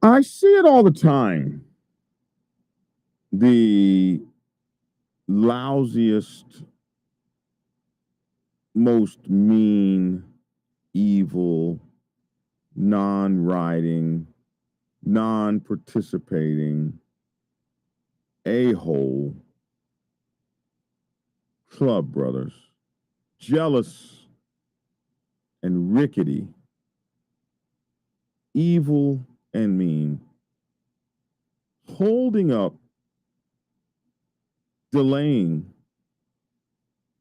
I see it all the time. The lousiest, most mean, evil, non-riding, non-participating, a-hole club brothers, jealous and rickety, evil and mean, holding up, delaying,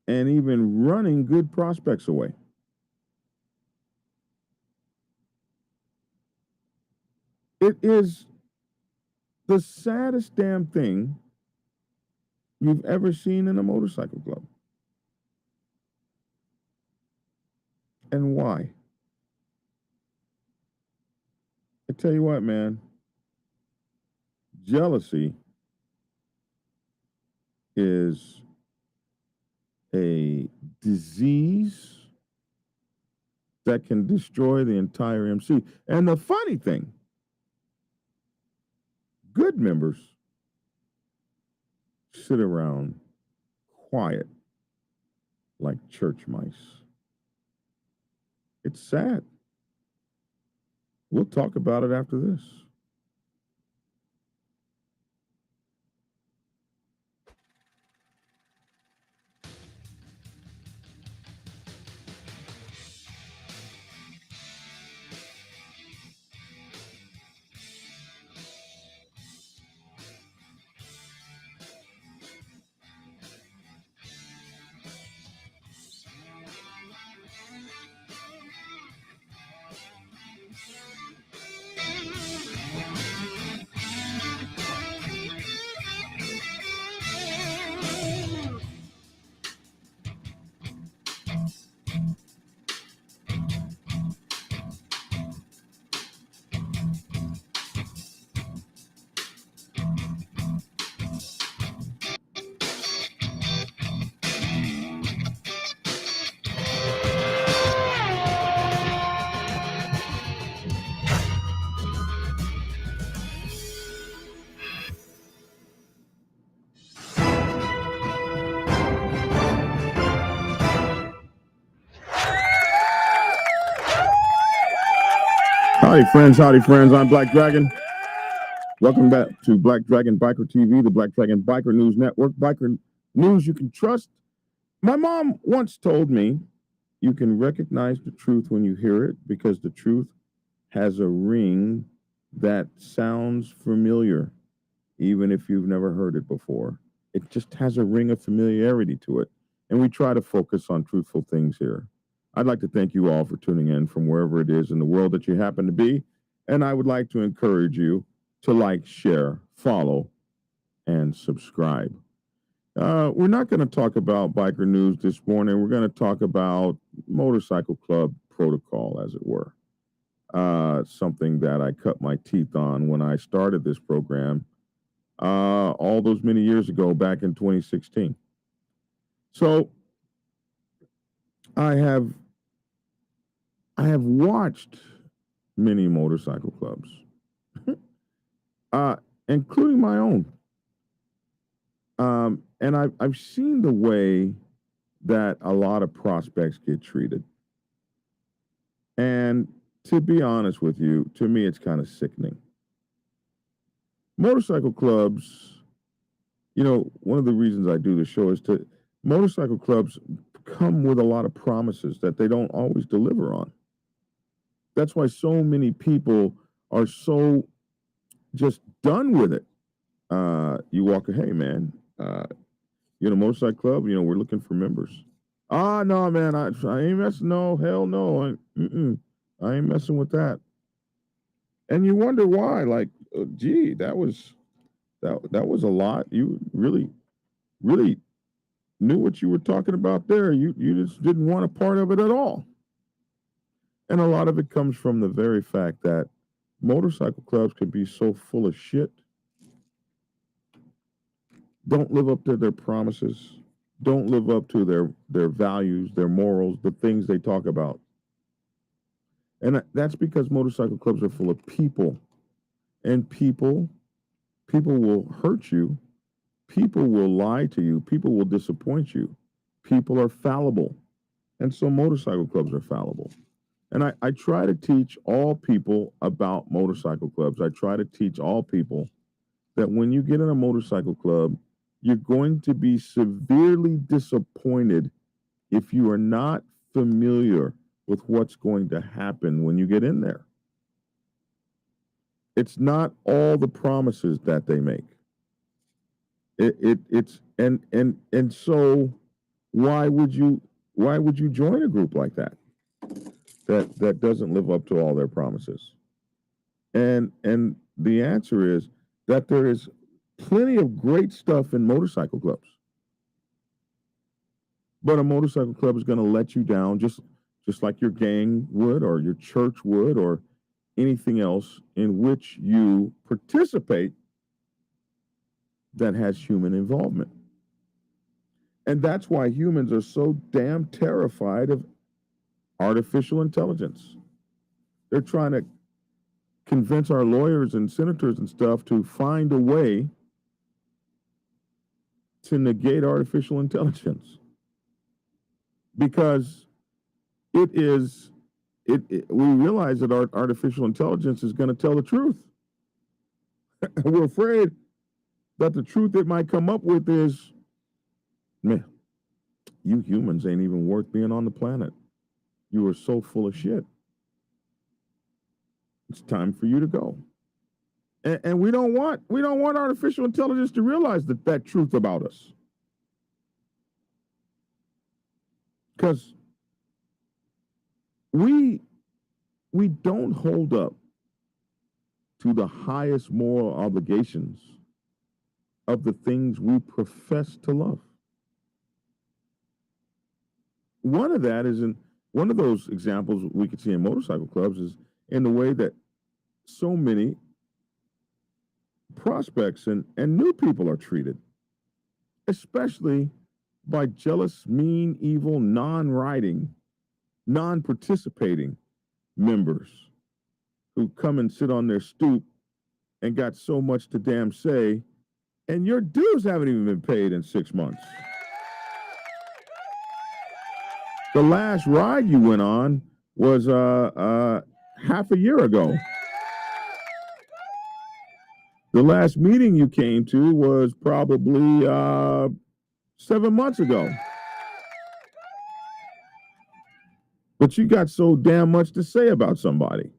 and even running good prospects away. It is the saddest damn thing you've ever seen in a motorcycle club. And why? I tell you what, man, jealousy is a disease that can destroy the entire MC. And the funny thing, good members sit around quiet like church mice. It's sad. We'll talk about it after this. Howdy, friends. Howdy, friends. I'm Black Dragon. Welcome back to Black Dragon Biker TV, the Black Dragon Biker News Network. Biker news you can trust. My mom once told me you can recognize the truth when you hear it because the truth has a ring that sounds familiar, even if you've never heard it before. It just has a ring of familiarity to it. And we try to focus on truthful things here. I'd like to thank you all for tuning in from wherever it is in the world that you happen to be. And I would like to encourage you to like, share, follow, and subscribe. We're not going to talk about biker news this morning. We're going to talk about motorcycle club protocol, as it were. Something that I cut my teeth on when I started this program all those many years ago, back in 2016. So I have watched many motorcycle clubs, including my own. And I've seen the way that a lot of prospects get treated. And to be honest with you, to me, it's kind of sickening. Motorcycle clubs, you know, one of the reasons I do the show is motorcycle clubs come with a lot of promises that they don't always deliver on. That's why so many people are so just done with it. You walk, hey, man, you know, motorcycle club, you know, we're looking for members. No, man, I ain't messing. No, hell no. I ain't messing with that. And you wonder why, like, gee, that was a lot. You really knew what you were talking about there. You just didn't want a part of it at all. And a lot of it comes from the very fact that motorcycle clubs can be so full of shit, don't live up to their promises, don't live up to their values, their morals, the things they talk about. And that's because motorcycle clubs are full of people. And people will hurt you. People will lie to you. People will disappoint you. People are fallible. And so motorcycle clubs are fallible. And I try to teach all people about motorcycle clubs. I try to teach all people that when you get in a motorcycle club, you're going to be severely disappointed if you are not familiar with what's going to happen when you get in there. It's not all the promises that they make. It's and so why would you join a group like that doesn't live up to all their promises? And the answer is that there is plenty of great stuff in motorcycle clubs. But a motorcycle club is going to let you down just like your gang would or your church would or anything else in which you participate that has human involvement. And that's why humans are so damn terrified of artificial intelligence. They're trying to convince our lawyers and senators and stuff to find a way to negate artificial intelligence because we realize that our artificial intelligence is going to tell the truth. We're afraid that the truth it might come up with is, man, you humans ain't even worth being on the planet. You are so full of shit. It's time for you to go. And we don't want artificial intelligence to realize that truth about us. Because we don't hold up to the highest moral obligations of the things we profess to love. One of that is one of those examples we could see in motorcycle clubs is in the way that so many prospects and new people are treated, especially by jealous, mean, evil, non-riding, non-participating members who come and sit on their stoop and got so much to damn say, and your dues haven't even been paid in 6 months. The last ride you went on was half a year ago. The last meeting you came to was probably 7 months ago. But you got so damn much to say about somebody.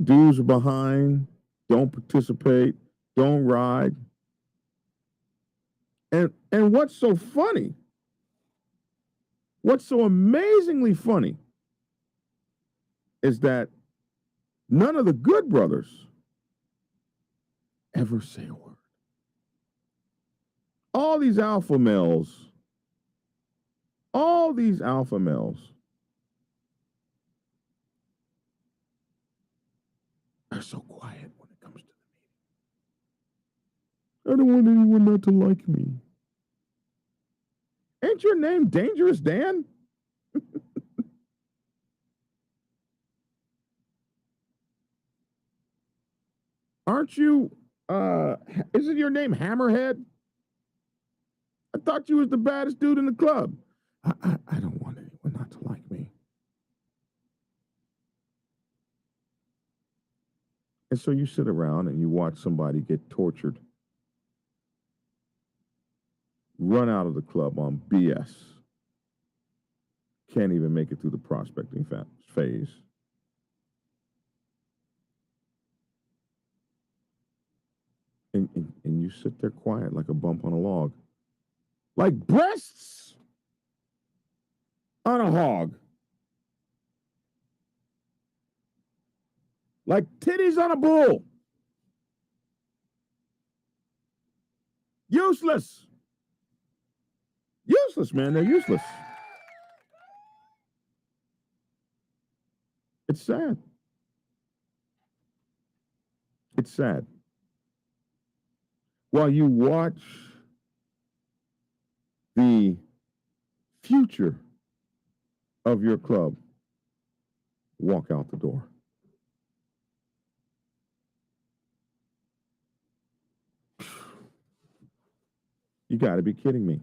Dues are behind, don't participate, don't ride. And what's so funny, what's so amazingly funny is that none of the good brothers ever say a word. All these alpha males are so quiet when it comes to the meeting. I don't want anyone not to like me. Ain't your name Dangerous Dan? Aren't you, isn't your name Hammerhead? I thought you was the baddest dude in the club. I don't want anyone not to like me. And so you sit around and you watch somebody get tortured, run out of the club on BS. Can't even make it through the prospecting phase. And you sit there quiet like a bump on a log. Like breasts on a hog. Like titties on a bull. Useless. Useless, man. They're useless. It's sad. It's sad. while you watch the future of your club walk out the door. You got to be kidding me.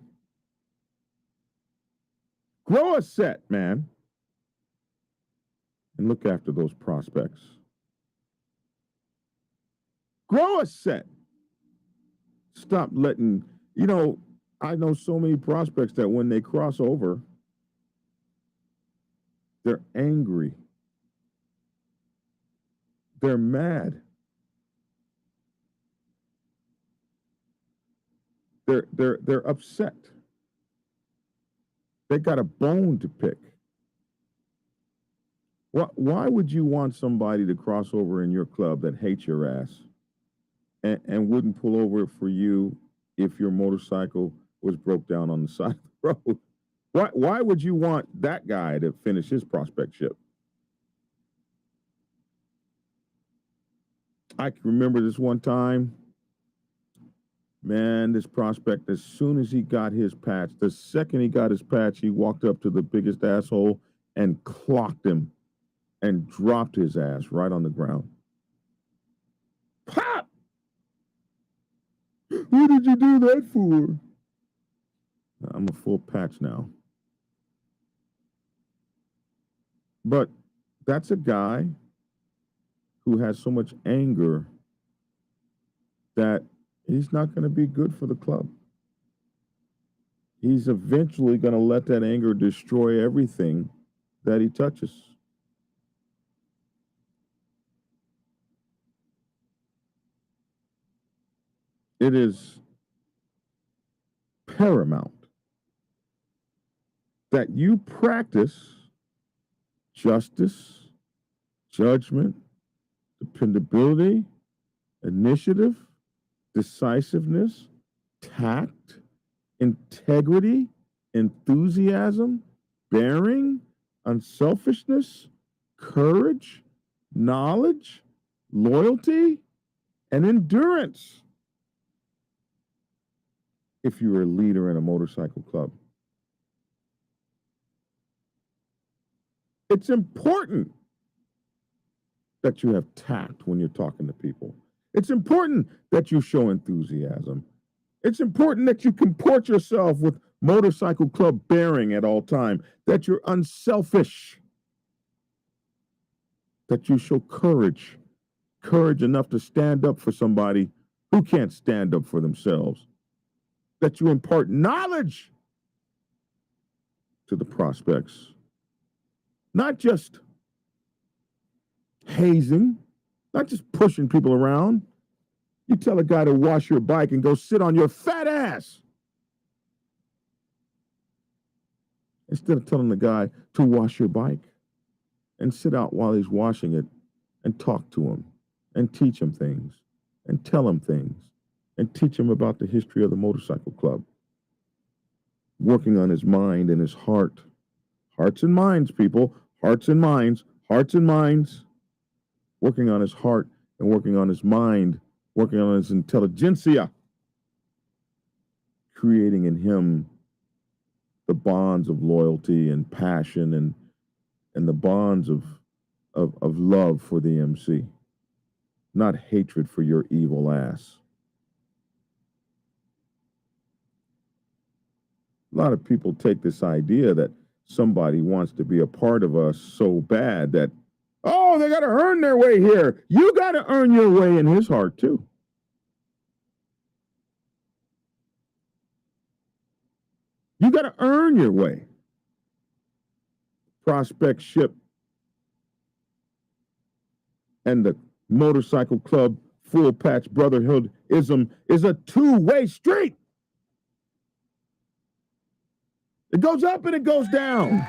Grow a set, man, and look after those prospects. Grow a set. Stop letting, I know so many prospects that when they cross over, they're angry. They're mad. They're upset. They got a bone to pick. Why would you want somebody to cross over in your club that hates your ass and wouldn't pull over for you if your motorcycle was broke down on the side of the road? Why would you want that guy to finish his prospectship? I can remember this one time, man, this prospect, as soon as he got his patch, the second he got his patch, he walked up to the biggest asshole and clocked him and dropped his ass right on the ground. Pop! What did you do that for? I'm a full patch now. But that's a guy who has so much anger that he's not going to be good for the club. He's eventually going to let that anger destroy everything that he touches. It is paramount that you practice justice, judgment, dependability, initiative, decisiveness, tact, integrity, enthusiasm, bearing, unselfishness, courage, knowledge, loyalty, and endurance. If you're a leader in a motorcycle club, it's important that you have tact when you're talking to people. It's important that you show enthusiasm. It's important that you comport yourself with motorcycle club bearing at all time, that you're unselfish, that you show courage enough to stand up for somebody who can't stand up for themselves, that you impart knowledge to the prospects, not just hazing, not just pushing people around. You tell a guy to wash your bike and go sit on your fat ass, instead of telling the guy to wash your bike and sit out while he's washing it and talk to him and teach him things and tell him things and teach him about the history of the motorcycle club. Working on his mind and his heart. Hearts and minds, people. Hearts and minds. Hearts and minds. Working on his heart and working on his mind. Working on his intelligentsia. Creating in him the bonds of loyalty and passion and the bonds of love for the MC. Not hatred for your evil ass. A lot of people take this idea that somebody wants to be a part of us so bad that, oh, they got to earn their way here. You got to earn your way in his heart too. You got to earn your way. Prospectship and the motorcycle club full patch brotherhoodism is a two-way street. It goes up and it goes down.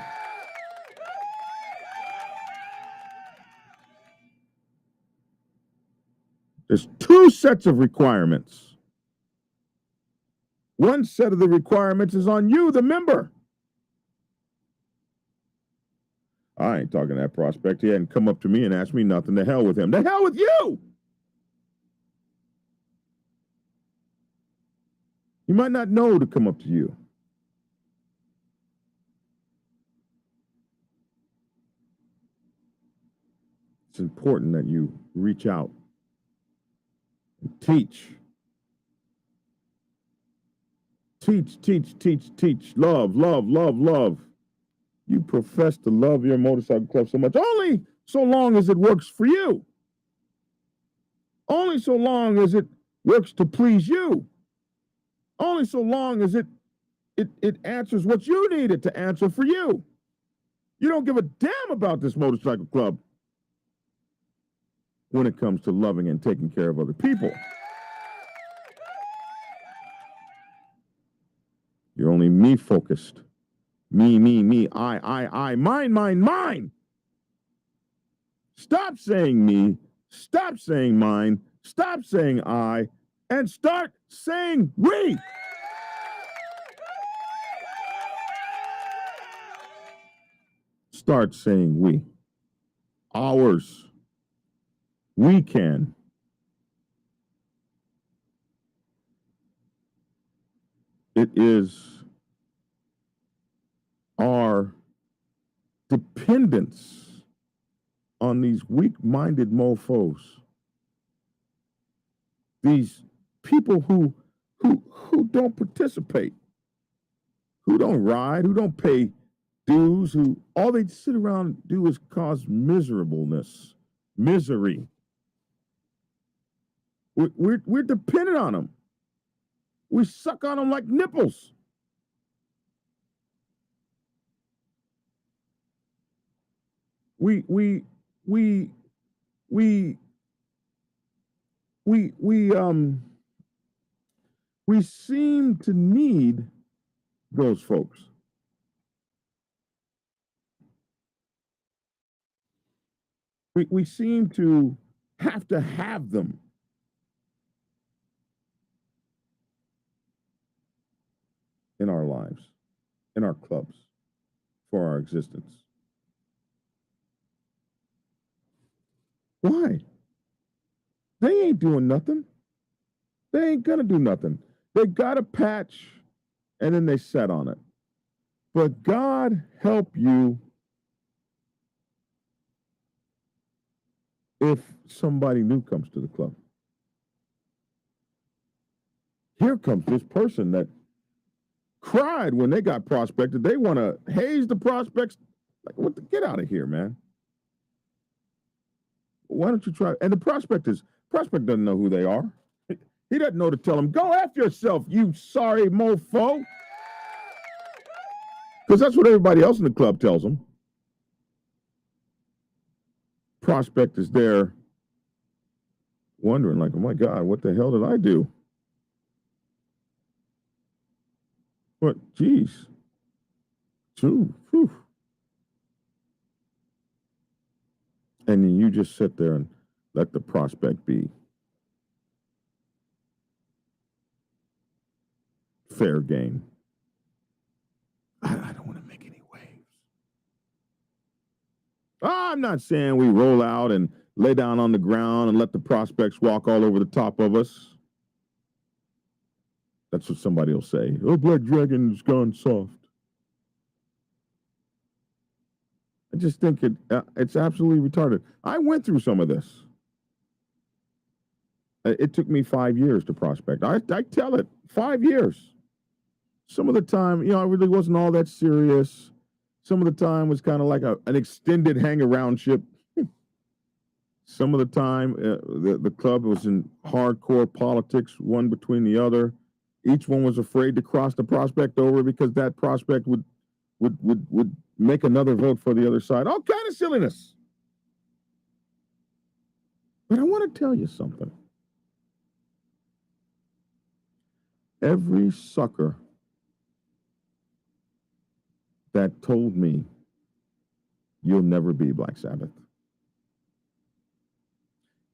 There's two sets of requirements. One set of the requirements is on you, the member. I ain't talking to that prospect. He hadn't come up to me and asked me nothing. The hell with him. The hell with you. He might not know to come up to you. It's important that you reach out and teach. Teach. Love, love, love, love. You profess to love your motorcycle club so much, only so long as it works for you. Only so long as it works to please you. Only so long as it answers what you need it to answer for you. You don't give a damn about this motorcycle club when it comes to loving and taking care of other people. You're only me focused. Me, I, mine. Stop saying me, stop saying mine, stop saying I, and start saying we. Start saying we. Ours. We can. It is our dependence on these weak-minded mofos. These people who don't participate, who don't ride, who don't pay dues, who all they sit around and do is cause miserableness, misery. We're dependent on them. We suck on them like nipples. We seem to need those folks. We seem to have them. In our lives, in our clubs, for our existence. Why? They ain't doing nothing. They ain't gonna do nothing. They got a patch and then they set on it. But God help you if somebody new comes to the club. Here comes this person that cried when they got prospected. They want to haze the prospects. Like, what? Get out of here, man. Why don't you try? And the prospect doesn't know who they are. He doesn't know to tell them, go F yourself, you sorry mofo. Because that's what everybody else in the club tells them. Prospect is there wondering, like, oh my God, what the hell did I do? But, geez. True. Whew. And then you just sit there and let the prospect be. Fair game. I don't want to make any waves. I'm not saying we roll out and lay down on the ground and let the prospects walk all over the top of us. That's what somebody will say. Oh, Black Dragon's gone soft. I just think it's absolutely retarded. I went through some of this. It took me 5 years to prospect. I tell it, 5 years. Some of the time, I really wasn't all that serious. Some of the time was kind of like an extended hang-around-ship. Some of the time, the club was in hardcore politics, one between the other. Each one was afraid to cross the prospect over because that prospect would make another vote for the other side. All kind of silliness. But I want to tell you something. Every sucker that told me you'll never be Black Sabbath.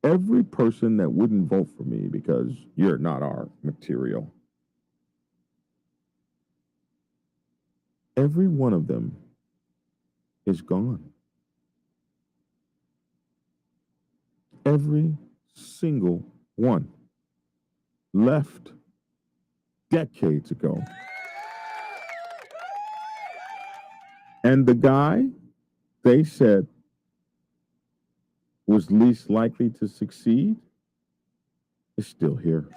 Every person that wouldn't vote for me because you're not our material. Every one of them is gone. Every single one left decades ago. And the guy they said was least likely to succeed is still here.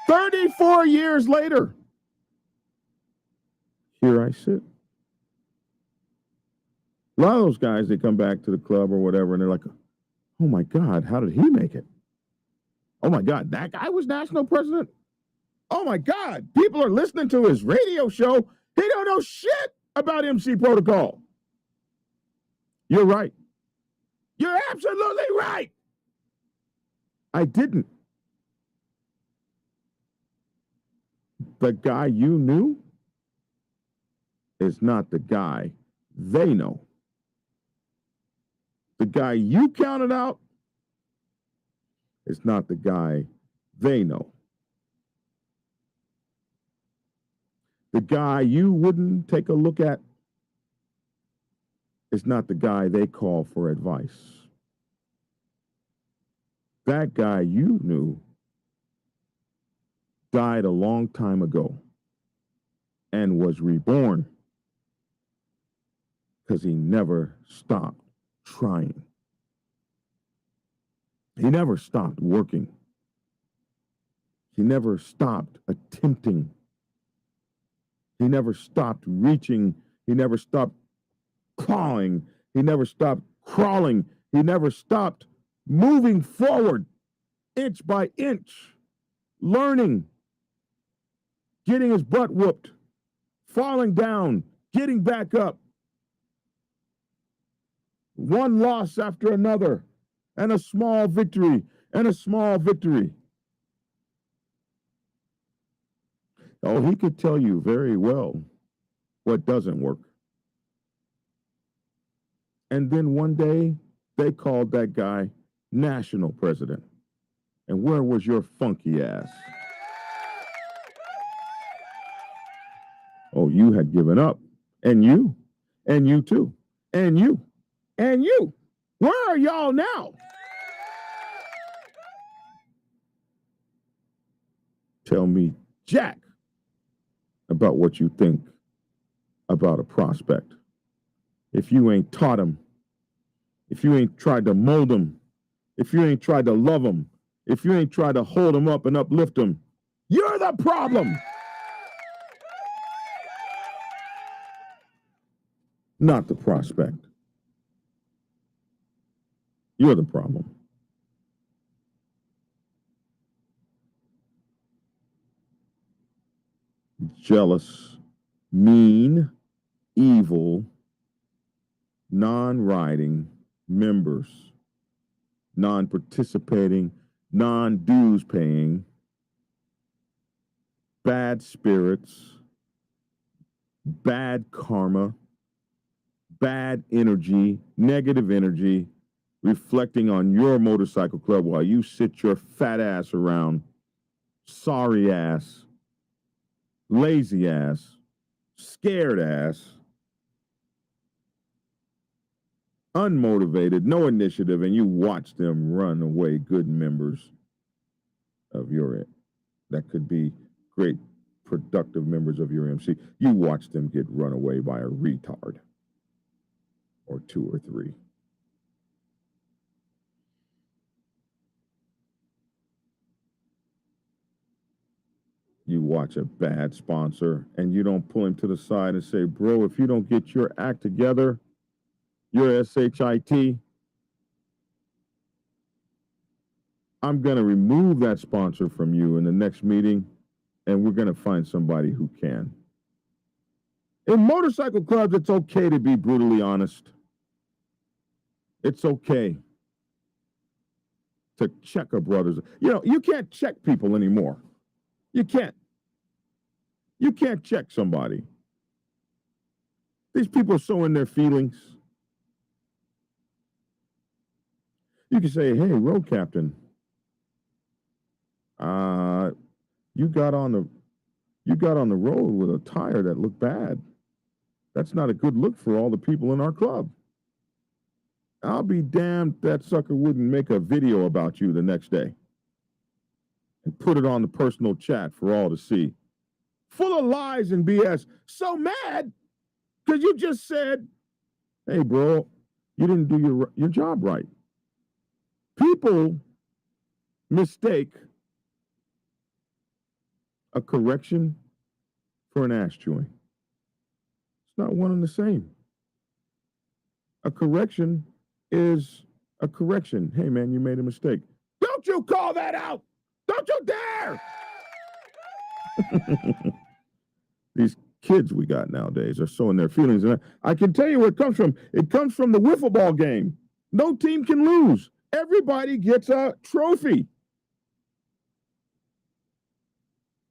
34 years later, here I sit. A lot of those guys, they come back to the club or whatever, and they're like, oh my God, how did he make it? Oh my God, that guy was national president? Oh my God, people are listening to his radio show. He don't know shit about MC protocol. You're right. You're absolutely right. I didn't. The guy you knew is not the guy they know. The guy you counted out is not the guy they know. The guy you wouldn't take a look at is not the guy they call for advice. That guy you knew died a long time ago and was reborn because he never stopped trying. He never stopped working. He never stopped attempting. He never stopped reaching. He never stopped clawing. He never stopped crawling. He never stopped moving forward, inch by inch, learning, getting his butt whooped, falling down, getting back up. One loss after another, and a small victory, and a small victory. Oh, he could tell you very well what doesn't work. And then one day, they called that guy national president. And where was your funky ass? Oh, you had given up. And you too. And you. Where are y'all now? Tell me jack about what you think about a prospect. If you ain't taught him, if you ain't tried to mold him, if you ain't tried to love him, if you ain't tried to hold him up and uplift him, you're the problem. Not the prospect. You're the problem. Jealous, mean, evil, non-riding members, non-participating, non-dues paying, bad spirits, bad karma, bad energy, negative energy, reflecting on your motorcycle club while you sit your fat ass around, sorry ass, lazy ass, scared ass, unmotivated, no initiative, and you watch them run away, good members of your, that could be great, productive members of your MC. You watch them get run away by a retard or two or three. You watch a bad sponsor and you don't pull him to the side and say, bro, if you don't get your act together, your SHIT, I'm going to remove that sponsor from you in the next meeting, and we're going to find somebody who can. In motorcycle clubs, it's okay to be brutally honest. It's okay to check a brother's. You know, you can't check people anymore. You can't. You can't check somebody. These people are so in their feelings. You can say, hey, road captain, you got on the road with a tire that looked bad. That's not a good look for all the people in our club. I'll be damned if that sucker wouldn't make a video about you the next day. and put it on the personal chat for all to see. Full of lies and BS. So mad because you just said, hey, bro, you didn't do your job right. People mistake a correction for an ass chewing. It's not one and the same. A correction is a correction. Hey, man, you made a mistake. Don't you call that out. Don't you dare. These kids we got nowadays are so in their feelings. And I can tell you where it comes from. It comes from the wiffle ball game. No team can lose. Everybody gets a trophy.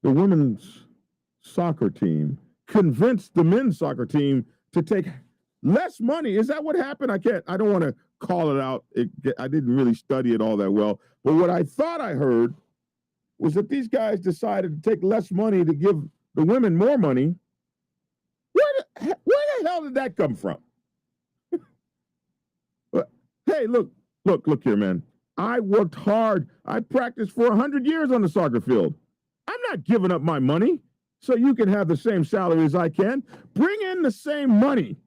The women's soccer team convinced the men's soccer team to take less money. Is that what happened? I don't want to call it out. I didn't really study it all that well. But what I thought I heard was that these guys decided to take less money to give the women more money. Where the hell did that come from? Hey, look here, man. I worked hard. I practiced for 100 years on the soccer field. I'm not giving up my money so you can have the same salary as I can. Bring in the same money.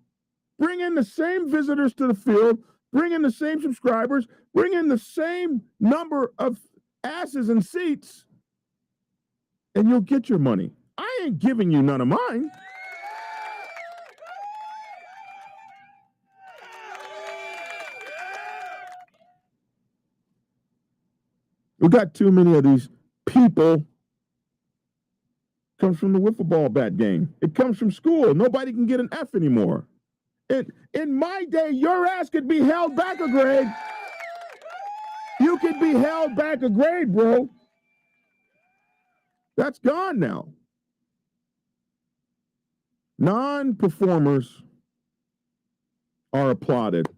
Bring in the same visitors to the field. Bring in the same subscribers. Bring in the same number of asses and seats, and you'll get your money. I ain't giving you none of mine. We got too many of these people. Comes from the wiffle ball bat game. It comes from school. Nobody can get an F anymore. In my day, your ass could be held back a grade. You could be held back a grade, bro. That's gone now. Non-performers are applauded.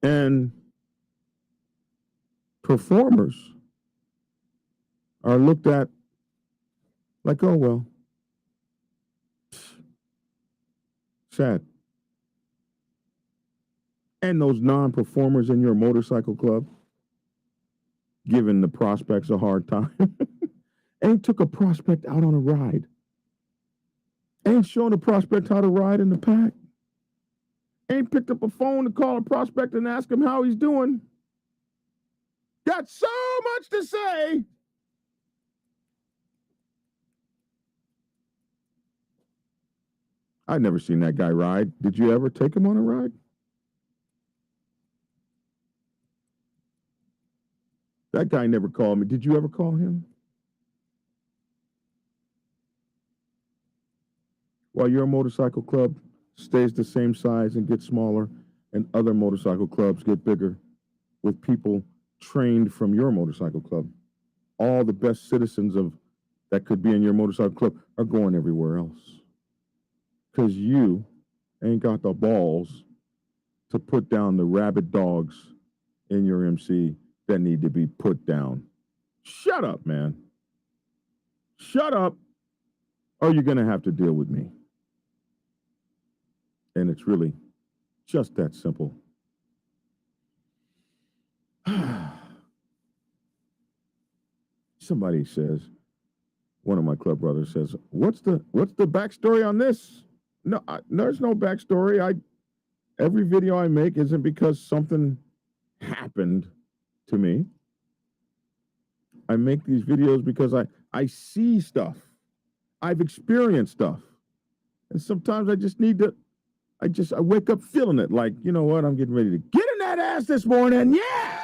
And performers are looked at like, oh, well, sad. And those non-performers in your motorcycle club giving the prospects a hard time. Ain't took a prospect out on a ride. Ain't shown a prospect how to ride in the pack. Ain't picked up a phone to call a prospect and ask him how he's doing. Got so much to say. I'd never seen that guy ride. Did you ever take him on a ride? That guy never called me. Did you ever call him? While your motorcycle club stays the same size and gets smaller, and other motorcycle clubs get bigger with people trained from your motorcycle club. All the best citizens of that could be in your motorcycle club are going everywhere else. Because you ain't got the balls to put down the rabid dogs in your MC that need to be put down. Shut up, man. Shut up, or you're going to have to deal with me. And it's really just that simple. Somebody says, one of my club brothers says, what's the backstory on this? No, there's no backstory. Every video I make isn't because something happened to me. I make these videos because I see stuff. I've experienced stuff. And sometimes I just need to, I wake up feeling it. Like, you know what? I'm getting ready to get in that ass this morning. Yeah!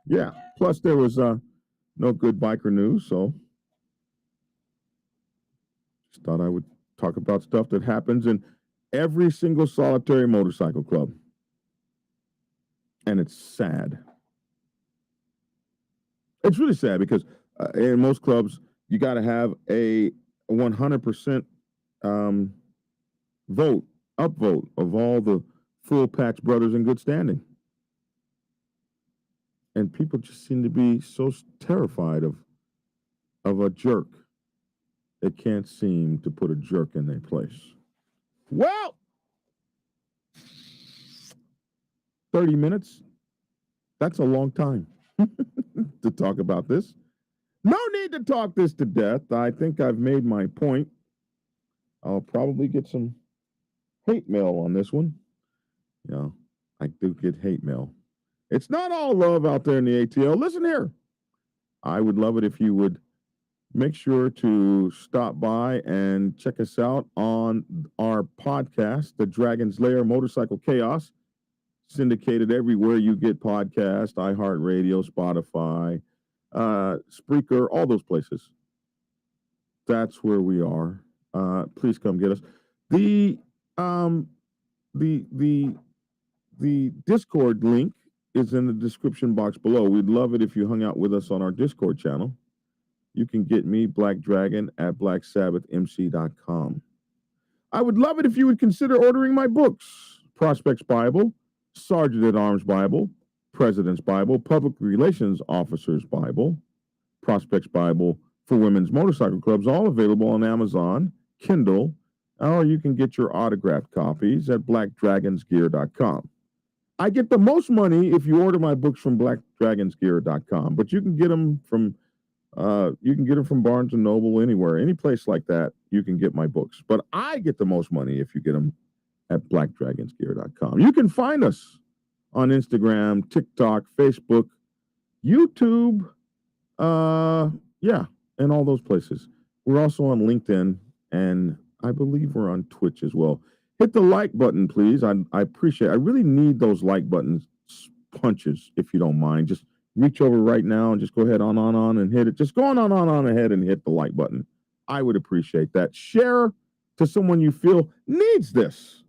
Yeah. Plus, there was no good biker news, so just thought I would talk about stuff that happens in every single solitary motorcycle club. And it's sad. It's really sad because in most clubs, you got to have a 100% upvote of all the full patch brothers in good standing. And people just seem to be so terrified of a jerk that can't seem to put a jerk in their place. Well, 30 minutes, that's a long time to talk about this. No need to talk this to death. I think I've made my point. I'll probably get some hate mail on this one. Yeah, I do get hate mail. It's not all love out there in the ATL. Listen here. I would love it if you would make sure to stop by and check us out on our podcast, The Dragon's Lair Motorcycle Chaos, syndicated everywhere you get podcasts, iHeartRadio, Spotify, Spreaker, all those places. That's where we are. Please come get us. The Discord link is in the description box below. We'd love it if you hung out with us on our Discord channel. You can get me, Black Dragon, at blacksabbathmc.com. I would love it if you would consider ordering my books, Prospects Bible, Sergeant at Arms Bible, President's Bible, Public Relations Officer's Bible, Prospects Bible for Women's Motorcycle Clubs, all available on Amazon, Kindle, or you can get your autographed copies at blackdragonsgear.com. I get the most money if you order my books from blackdragonsgear.com, but you can get them from Barnes & Noble, anywhere, any place like that, you can get my books. But I get the most money if you get them at blackdragonsgear.com. You can find us on Instagram, TikTok, Facebook, YouTube, and all those places. We're also on LinkedIn, and I believe we're on Twitch as well. Hit the like button, please. I appreciate it. I really need those like buttons punches, if you don't mind. Just reach over right now and just go ahead on and hit it. Just go on ahead and hit the like button. I would appreciate that. Share to someone you feel needs this.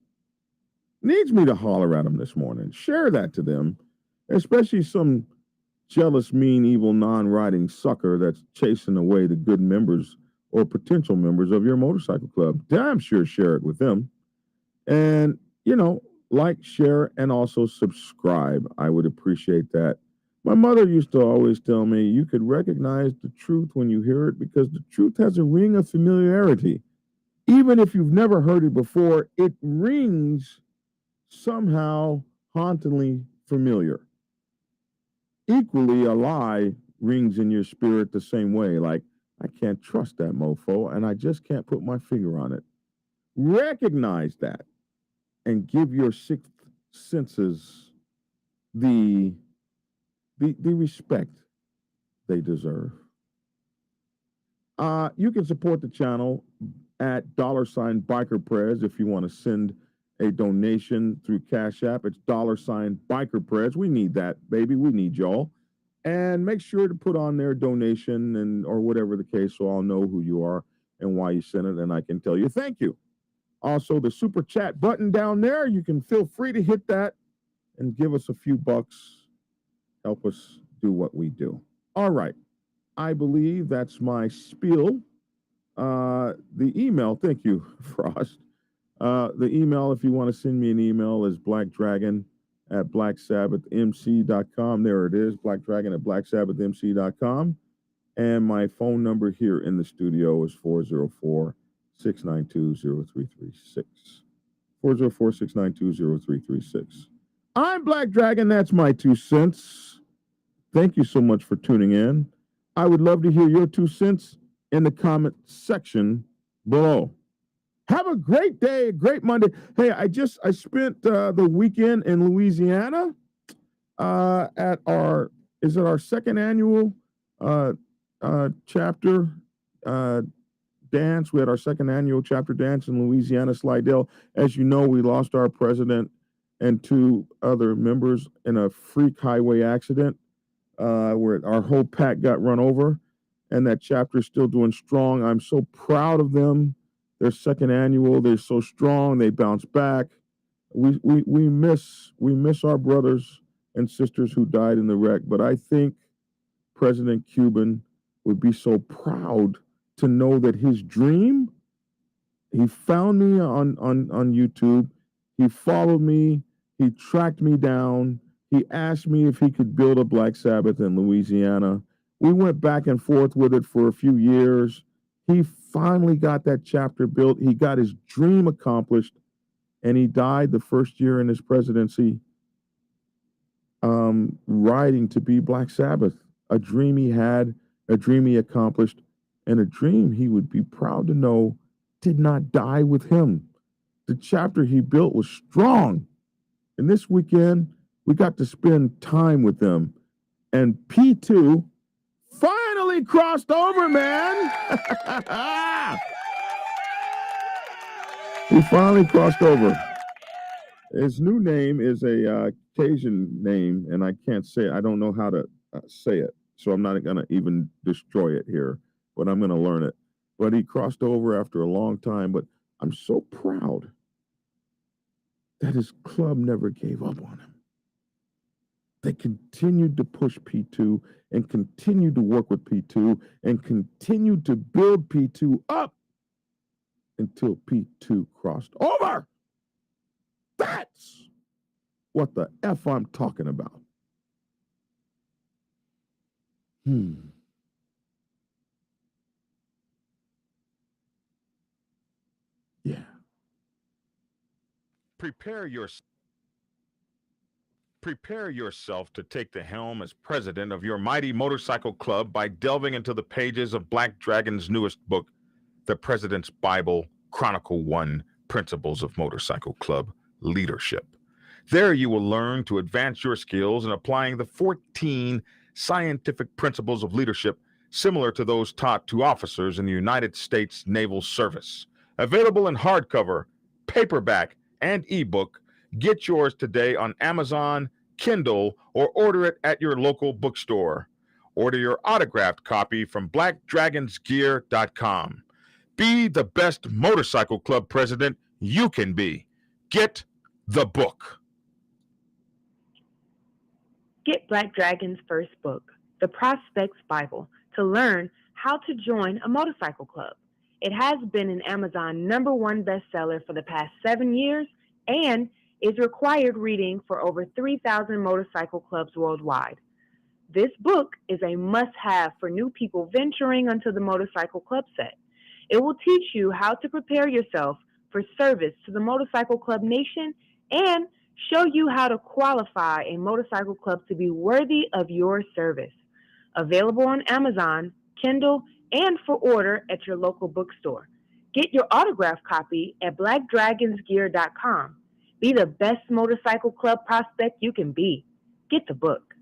Needs me to holler at them this morning. Share that to them, especially some jealous, mean, evil, non-riding sucker that's chasing away the good members or potential members of your motorcycle club. Damn sure share it with them. And, like, share, and also subscribe. I would appreciate that. My mother used to always tell me you could recognize the truth when you hear it because the truth has a ring of familiarity. Even if you've never heard it before, it rings somehow hauntingly familiar. Equally, a lie rings in your spirit the same way, like, I can't trust that mofo, and I just can't put my finger on it. Recognize that and give your sixth senses the respect they deserve. You can support the channel at $BikerPrez if you want to send a donation through Cash App. It's $BikerPrez. We need that, baby. We need y'all. And make sure to put on their donation or whatever the case, so I'll know who you are and why you sent it, and I can tell you thank you. Also, the super chat button down there, you can feel free to hit that and give us a few bucks. Help us do what we do. All right. I believe that's my spiel. The email, thank you, Frost. The email, if you want to send me an email, is blacksabbathmc.com. There it is, blackdragon@blacksabbathmc.com. And my phone number here in the studio is 404-692-0336. 404-692-0336. I'm Black Dragon. That's my 2 cents. Thank you so much for tuning in. I would love to hear your 2 cents in the comment section below. Have a great day, a great Monday. Hey, I spent the weekend in Louisiana at our second annual chapter dance. We had our second annual chapter dance in Louisiana, Slidell. As you know, we lost our president and 2 other members in a freak highway accident where our whole pack got run over, and that chapter is still doing strong. I'm so proud of them. Their second annual, they're so strong. They bounce back. We miss our brothers and sisters who died in the wreck, but I think President Cuban would be so proud to know that his dream, he found me on YouTube, he followed me, he tracked me down, he asked me if he could build a Black Sabbath in Louisiana. We went back and forth with it for a few years. He finally got that chapter built. He got his dream accomplished, and he died the first year in his presidency, riding to be Black Sabbath. A dream he had, a dream he accomplished, and a dream he would be proud to know did not die with him. The chapter he built was strong. And this weekend, we got to spend time with them. And P2 finally crossed over, man. He finally crossed over. His new name is a Cajun name, and I can't say it. I don't know how to say it, so I'm not going to even destroy it here, but I'm going to learn it. But he crossed over after a long time, but I'm so proud that his club never gave up on him. They continued to push P2 and continued to work with P2 and continued to build P2 up until P2 crossed over. That's what the F I'm talking about. Yeah. Prepare yourself to take the helm as president of your mighty motorcycle club by delving into the pages of Black Dragon's newest book, The President's Bible, Chronicle 1, Principles of Motorcycle Club Leadership. There you will learn to advance your skills in applying the 14 scientific principles of leadership similar to those taught to officers in the United States Naval Service. Available in hardcover, paperback, and ebook. Get yours today on Amazon, Kindle, or order it at your local bookstore. Order your autographed copy from blackdragonsgear.com. Be the best motorcycle club president you can be. Get the book. Get Black Dragon's first book, The Prospect's Bible, to learn how to join a motorcycle club. It has been an Amazon #1 bestseller for the past 7 years and is required reading for over 3,000 motorcycle clubs worldwide. This book is a must-have for new people venturing onto the motorcycle club set. It will teach you how to prepare yourself for service to the motorcycle club nation and show you how to qualify a motorcycle club to be worthy of your service. Available on Amazon, Kindle, and for order at your local bookstore. Get your autographed copy at blackdragonsgear.com. Be the best motorcycle club prospect you can be. Get the book.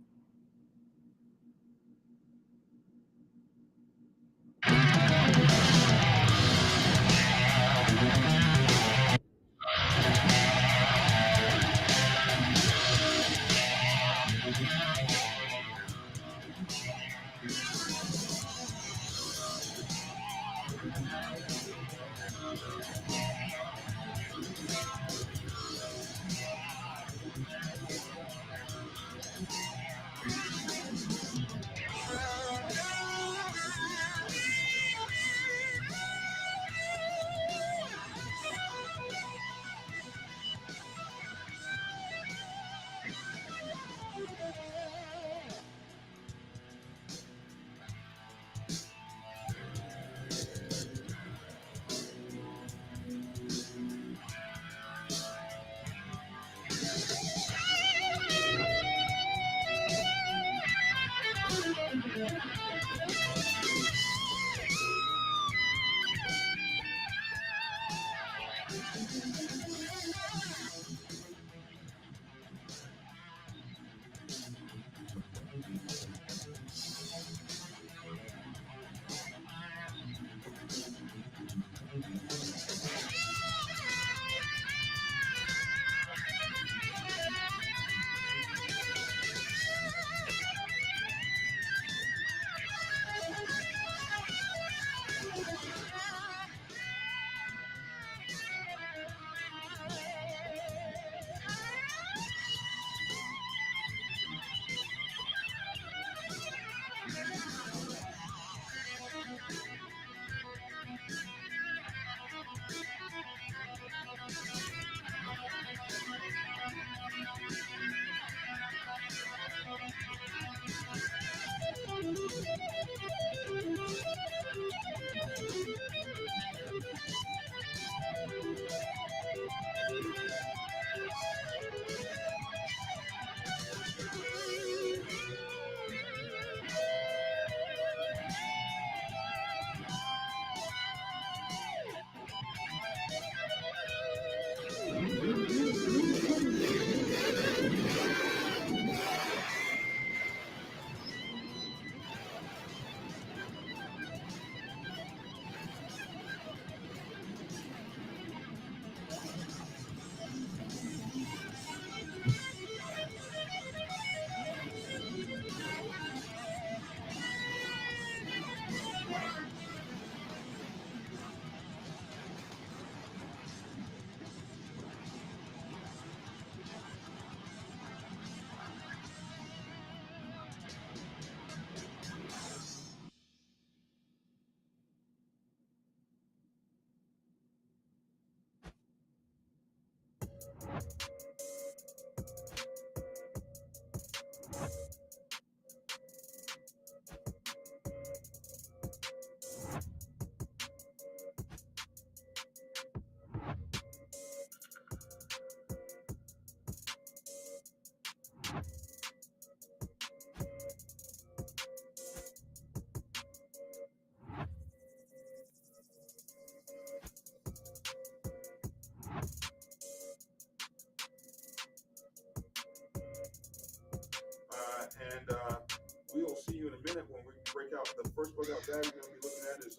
first book out there we're going to be looking at is...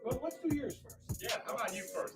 Well, let's do yours first. Yeah, how about you first?